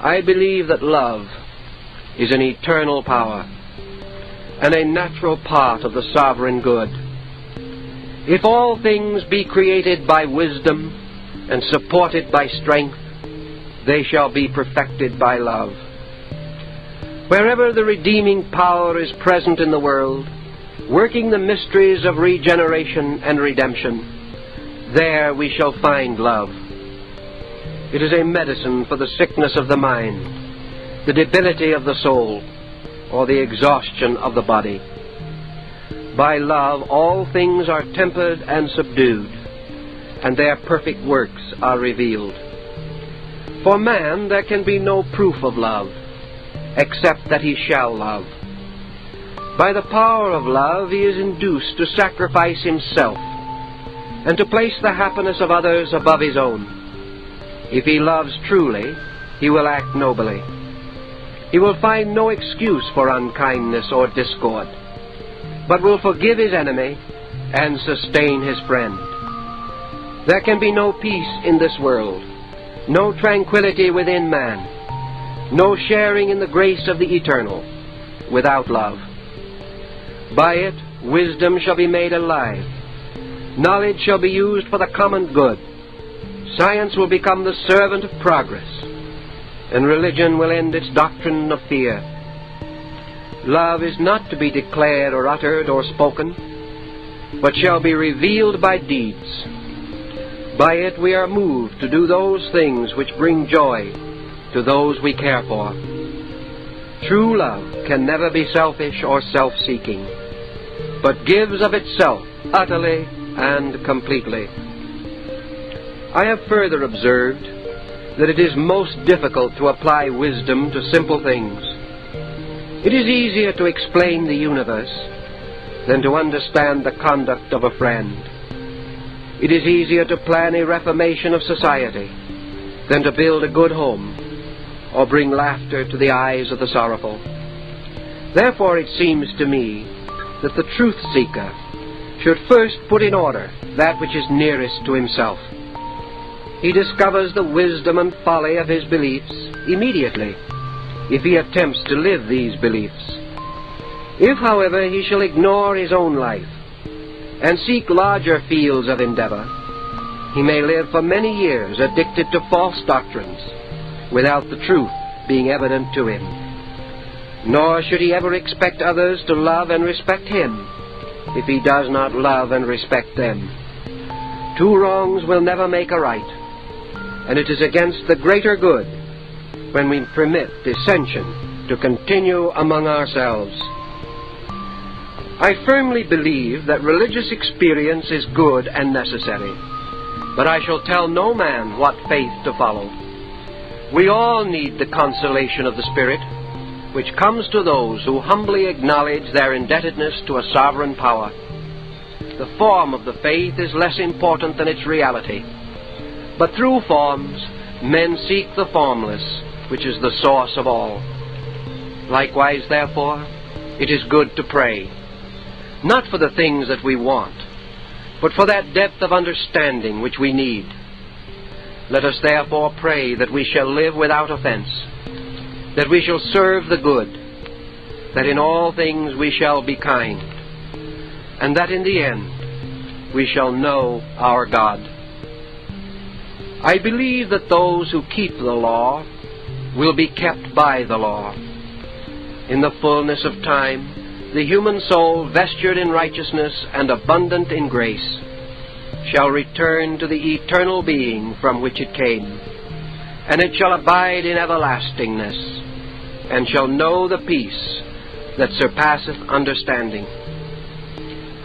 I believe that love is an eternal power and a natural part of the sovereign good. If all things be created by wisdom and supported by strength, they shall be perfected by love. Wherever the redeeming power is present in the world, working the mysteries of regeneration and redemption, there we shall find love. It is a medicine for the sickness of the mind, the debility of the soul, or the exhaustion of the body. By love all things are tempered and subdued, and their perfect works are revealed. For man there can be no proof of love, except that he shall love. By the power of love he is induced to sacrifice himself, and to place the happiness of others above his own. If he loves truly, he will act nobly. He will find no excuse for unkindness or discord, but will forgive his enemy and sustain his friend. There can be no peace in this world, no tranquility within man, no sharing in the grace of the eternal, without love. By it, wisdom shall be made alive. Knowledge shall be used for the common good. Science will become the servant of progress, and religion will end its doctrine of fear. Love is not to be declared or uttered or spoken, but shall be revealed by deeds. By it we are moved to do those things which bring joy to those we care for. True love can never be selfish or self-seeking, but gives of itself utterly and completely. I have further observed that it is most difficult to apply wisdom to simple things. It is easier to explain the universe than to understand the conduct of a friend. It is easier to plan a reformation of society than to build a good home or bring laughter to the eyes of the sorrowful. Therefore it seems to me that the truth-seeker should first put in order that which is nearest to himself. He discovers the wisdom and folly of his beliefs immediately, if he attempts to live these beliefs. If, however, he shall ignore his own life and seek larger fields of endeavor, he may live for many years addicted to false doctrines, without the truth being evident to him. Nor should he ever expect others to love and respect him, if he does not love and respect them. Two wrongs will never make a right, and it is against the greater good when we permit dissension to continue among ourselves. I firmly believe that religious experience is good and necessary, but I shall tell no man what faith to follow. We all need the consolation of the Spirit, which comes to those who humbly acknowledge their indebtedness to a sovereign power. The form of the faith is less important than its reality, but through forms men seek the formless, which is the source of all. Likewise, therefore, it is good to pray, not for the things that we want, but for that depth of understanding which we need. Let us therefore pray that we shall live without offense, that we shall serve the good, that in all things we shall be kind, and that in the end we shall know our God. I believe that those who keep the law will be kept by the law. In the fullness of time, the human soul, vestured in righteousness and abundant in grace, shall return to the eternal being from which it came, and it shall abide in everlastingness, and shall know the peace that surpasseth understanding.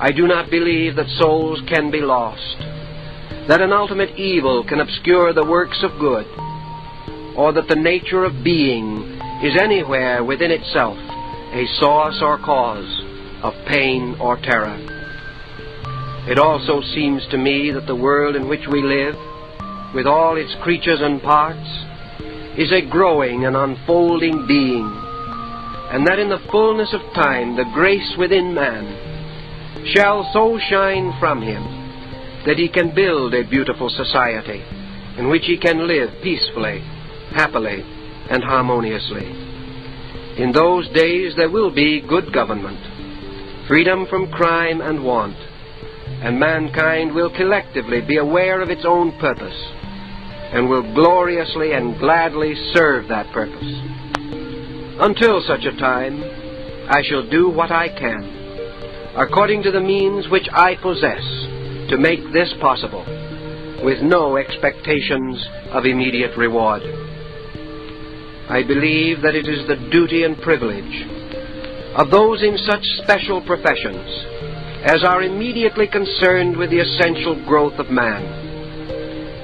I do not believe that souls can be lost, that an ultimate evil can obscure the works of good, or that the nature of being is anywhere within itself a source or cause of pain or terror. It also seems to me that the world in which we live, with all its creatures and parts, is a growing and unfolding being, and that in the fullness of time the grace within man shall so shine from him that he can build a beautiful society in which he can live peacefully, happily, and harmoniously. In those days there will be good government, freedom from crime and want, and mankind will collectively be aware of its own purpose and will gloriously and gladly serve that purpose. Until such a time, I shall do what I can, according to the means which I possess, to make this possible, with no expectations of immediate reward. I believe that it is the duty and privilege of those in such special professions as are immediately concerned with the essential growth of man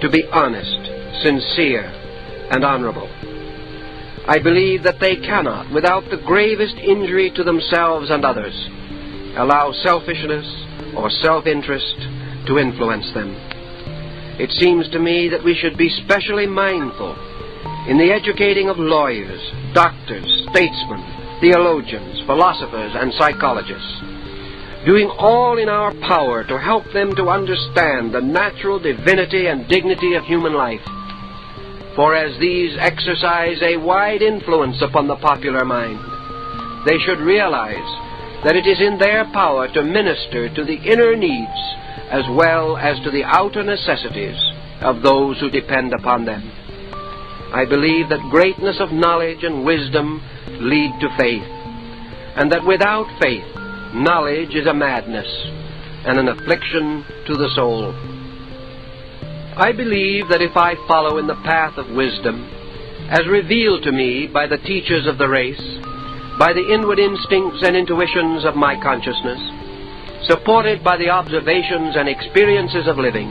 to be honest, sincere, and honorable. I believe that they cannot, without the gravest injury to themselves and others, allow selfishness or self-interest to influence them. It seems to me that we should be specially mindful in the educating of lawyers, doctors, statesmen, theologians, philosophers, and psychologists, doing all in our power to help them to understand the natural divinity and dignity of human life. For as these exercise a wide influence upon the popular mind, they should realize that it is in their power to minister to the inner needs as well as to the outer necessities of those who depend upon them. I believe that greatness of knowledge and wisdom lead to faith, and that without faith, knowledge is a madness and an affliction to the soul. I believe that if I follow in the path of wisdom, as revealed to me by the teachers of the race, by the inward instincts and intuitions of my consciousness, supported by the observations and experiences of living,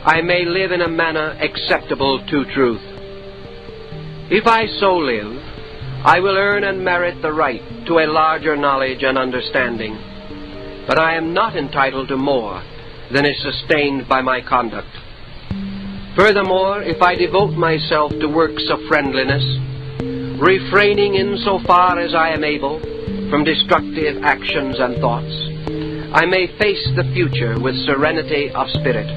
I may live in a manner acceptable to truth. If I so live, I will earn and merit the right to a larger knowledge and understanding, but I am not entitled to more than is sustained by my conduct. Furthermore, if I devote myself to works of friendliness, refraining insofar as I am able from destructive actions and thoughts, I may face the future with serenity of spirit.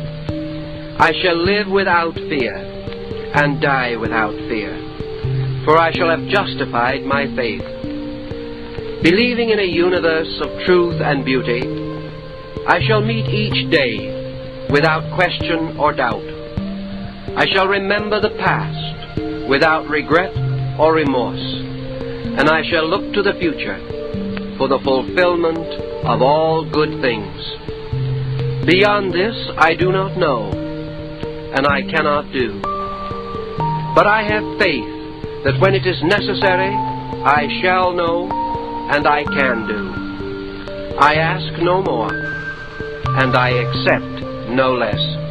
I shall live without fear and die without fear, for I shall have justified my faith. Believing in a universe of truth and beauty, I shall meet each day without question or doubt. I shall remember the past without regret or remorse, and I shall look to the future for the fulfillment of all good things. Beyond this I do not know, and I cannot do. But I have faith that when it is necessary, I shall know and I can do. I ask no more, and I accept no less.